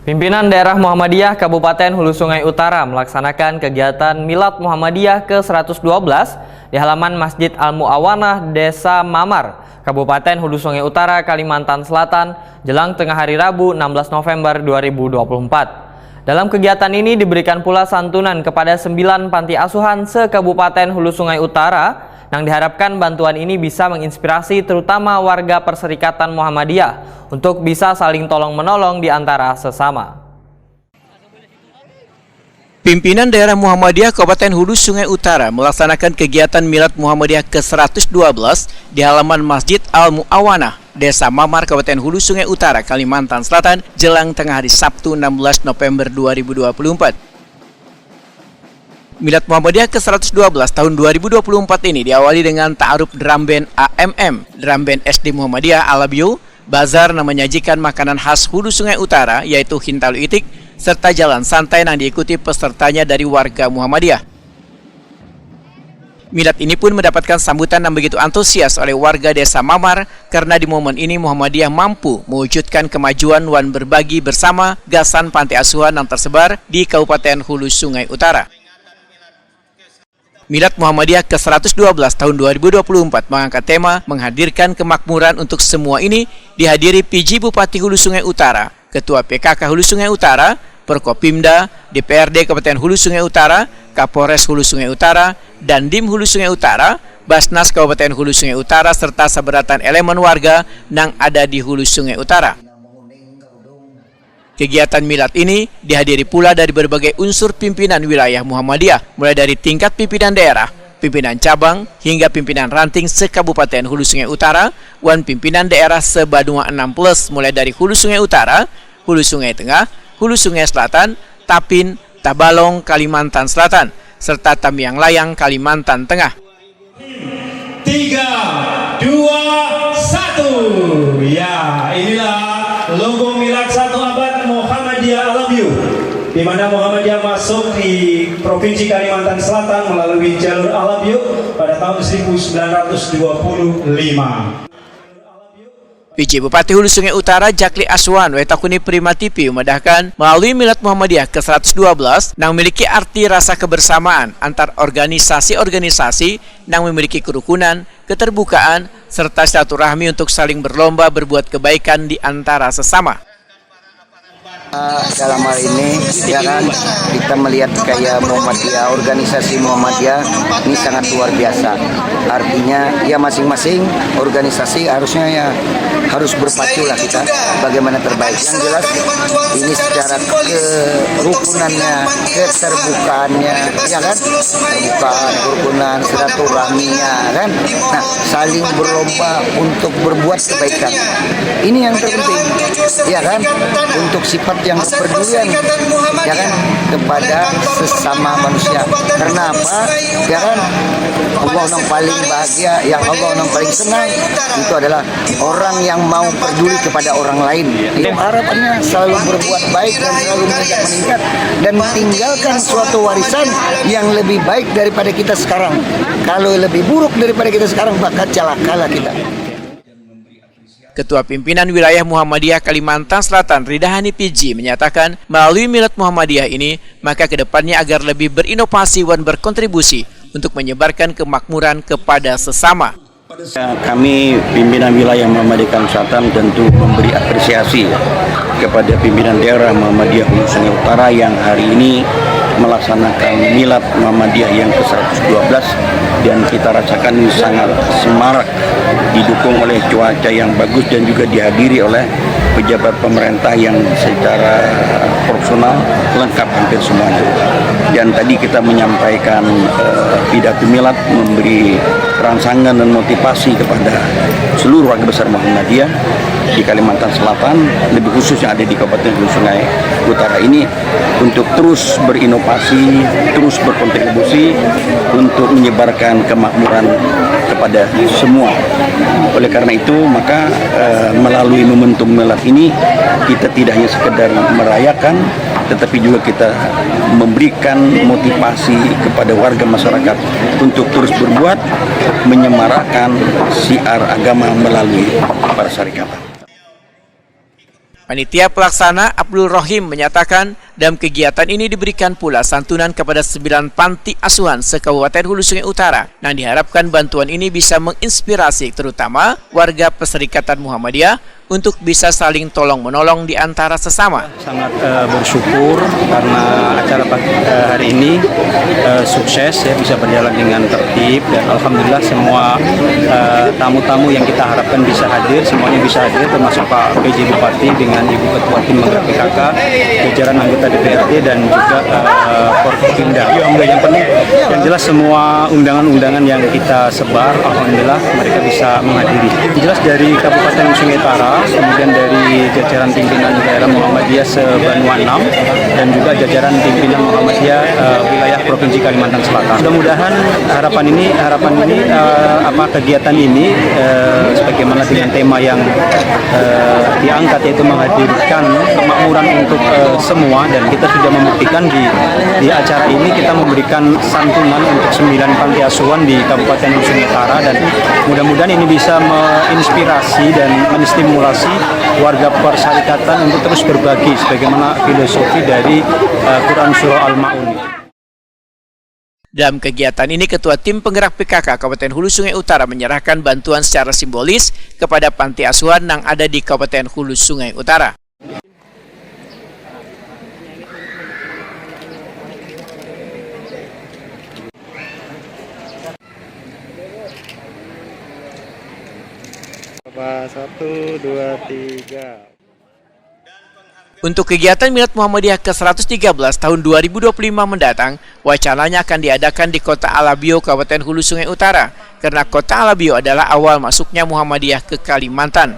Pimpinan Daerah Muhammadiyah Kabupaten Hulu Sungai Utara melaksanakan kegiatan Milad Muhammadiyah ke-112 di halaman Masjid Al-Mu'awanah, Desa Mamar, Kabupaten Hulu Sungai Utara, Kalimantan Selatan, jelang tengah hari Rabu 16 November 2024. Dalam kegiatan ini diberikan pula santunan kepada 9 panti asuhan se-Kabupaten Hulu Sungai Utara, yang diharapkan bantuan ini bisa menginspirasi terutama warga Perserikatan Muhammadiyah untuk bisa saling tolong-menolong di antara sesama. Pimpinan Daerah Muhammadiyah Kabupaten Hulu Sungai Utara melaksanakan kegiatan Milad Muhammadiyah ke-112 di halaman Masjid Al-Mu'awanah, Desa Mamar, Kabupaten Hulu Sungai Utara, Kalimantan Selatan, jelang tengah hari Sabtu 16 November 2024. Milad Muhammadiyah ke-112 tahun 2024 ini diawali dengan ta'aruf drum band AMM, drum band SD Muhammadiyah Alabio, bazar yang menyajikan makanan khas Hulu Sungai Utara yaitu hintalu itik, serta jalan santai yang diikuti pesertanya dari warga Muhammadiyah. Milad ini pun mendapatkan sambutan yang begitu antusias oleh warga Desa Mamar karena di momen ini Muhammadiyah mampu mewujudkan kemajuan dan berbagi bersama gasan panti asuhan yang tersebar di Kabupaten Hulu Sungai Utara. Milad Muhammadiyah ke-112 tahun 2024 mengangkat tema menghadirkan kemakmuran untuk semua ini, dihadiri PJ Bupati Hulu Sungai Utara, Ketua PKK Hulu Sungai Utara, Perkopimda, DPRD Kabupaten Hulu Sungai Utara, Kapolres Hulu Sungai Utara, Dandim Hulu Sungai Utara, Basnas Kabupaten Hulu Sungai Utara, serta seberatan elemen warga yang ada di Hulu Sungai Utara. Kegiatan Milad ini dihadiri pula dari berbagai unsur pimpinan wilayah Muhammadiyah, mulai dari tingkat pimpinan daerah, pimpinan cabang, hingga pimpinan ranting se-Kabupaten Hulu Sungai Utara, dan pimpinan daerah se-Badua 6+, mulai dari Hulu Sungai Utara, Hulu Sungai Tengah, Hulu Sungai Selatan, Tapin, Tabalong, Kalimantan Selatan, serta Tamiang Layang, Kalimantan Tengah. 3, 2, 1. Ya, inilah logo Milad 1 abad Muhammadiyah Alabio, di mana Muhammadiyah masuk di Provinsi Kalimantan Selatan melalui jalur Alabio pada tahun 1925. PJ Bupati Hulu Sungai Utara Jakli Aswan Wetakuni Prima TV memedahkan melalui Milad Muhammadiyah ke-112 yang memiliki arti rasa kebersamaan antar organisasi-organisasi yang memiliki kerukunan, keterbukaan, serta silaturahmi untuk saling berlomba berbuat kebaikan di antara sesama. Dalam hal ini ya kan kita melihat kayak Muhammadiyah, organisasi Muhammadiyah ini sangat luar biasa. Artinya ya masing-masing organisasi harusnya ya harus berpacu lah kita bagaimana terbaik. Yang jelas ini secara kerukunannya, keterbukaannya ya kan, terbukaan, kerukunan, silaturahminya kan. Nah, saling berlomba untuk berbuat kebaikan. Ini yang terpenting ya kan, untuk sifat yang kepedulian ya kan kepada sesama manusia. Karena apa? Ya kan, Allah yang paling bahagia, yang Allah yang paling senang itu adalah orang yang mau peduli kepada orang lain. Harapannya selalu berbuat baik dan selalu meningkat dan tinggalkan suatu warisan yang lebih baik daripada kita sekarang. Kalau lebih buruk daripada kita sekarang bakal celakalah kita. Ketua Pimpinan Wilayah Muhammadiyah Kalimantan Selatan Ridhani PJ menyatakan melalui Milad Muhammadiyah ini maka kedepannya agar lebih berinovasi dan berkontribusi untuk menyebarkan kemakmuran kepada sesama. Kami pimpinan wilayah Muhammadiyah Kalimantan Selatan tentu memberi apresiasi kepada pimpinan daerah Muhammadiyah Hulu Sungai Utara yang hari ini melaksanakan Milad Muhammadiyah yang ke-112 dan kita rasakan ini sangat semarak, didukung oleh cuaca yang bagus dan juga dihadiri oleh pejabat pemerintah yang secara profesional lengkap hampir semuanya. Dan tadi kita menyampaikan pidato Milad, memberi rangsangan dan motivasi kepada seluruh warga besar Muhammadiyah di Kalimantan Selatan, lebih khusus yang ada di Kabupaten Hulu Sungai Utara ini, untuk terus berinovasi, terus berkontribusi untuk menyebarkan kemakmuran kepada semua. Oleh karena itu maka melalui momentum Milad ini kita tidak hanya sekedar merayakan, tetapi juga kita memberikan motivasi kepada warga masyarakat untuk terus berbuat, menyemarakan syiar agama melalui para syarikat. Panitia pelaksana Abdul Rohim menyatakan dalam kegiatan ini diberikan pula santunan kepada 9 panti asuhan se-Kabupaten Hulu Sungai Utara. Nah, diharapkan bantuan ini bisa menginspirasi terutama warga Perserikatan Muhammadiyah untuk bisa saling tolong-menolong di antara sesama. Sangat bersyukur karena acara hari ini sukses ya, bisa berjalan dengan tertib dan alhamdulillah semua tamu-tamu yang kita harapkan bisa hadir, semuanya bisa hadir termasuk Pak PJ Bupati dengan Ibu Ketua Tim Penggerak PKK, jajaran anggota DPRD dan juga Forkopimda. Yang penting yang jelas semua undangan-undangan yang kita sebar alhamdulillah mereka bisa menghadiri. Jelas dari Kabupaten Sungai Utara, kemudian dari jajaran pimpinan daerah Muhammadiyah se-Banua 6 dan juga jajaran pimpinan Muhammadiyah wilayah Provinsi Kalimantan Selatan. Mudah-mudahan harapan ini kegiatan ini sebagaimana dengan tema yang diangkat yaitu menghadirkan kemakmuran untuk semua, dan kita sudah membuktikan di acara ini kita memberikan santunan untuk 9 panti asuhan di Kabupaten Hulu Sungai Utara, dan mudah-mudahan ini bisa menginspirasi dan menstimulasi warga Perserikatan untuk terus berbagi sebagaimana filosofi dari Quran Surah Al-Ma'un. Dalam kegiatan ini, Ketua Tim Penggerak PKK Kabupaten Hulu Sungai Utara menyerahkan bantuan secara simbolis kepada panti asuhan yang ada di Kabupaten Hulu Sungai Utara. Satu, dua, tiga. Untuk kegiatan Milad Muhammadiyah ke-113 tahun 2025 mendatang, wacananya akan diadakan di Kota Alabio, Kabupaten Hulu Sungai Utara, karena Kota Alabio adalah awal masuknya Muhammadiyah ke Kalimantan.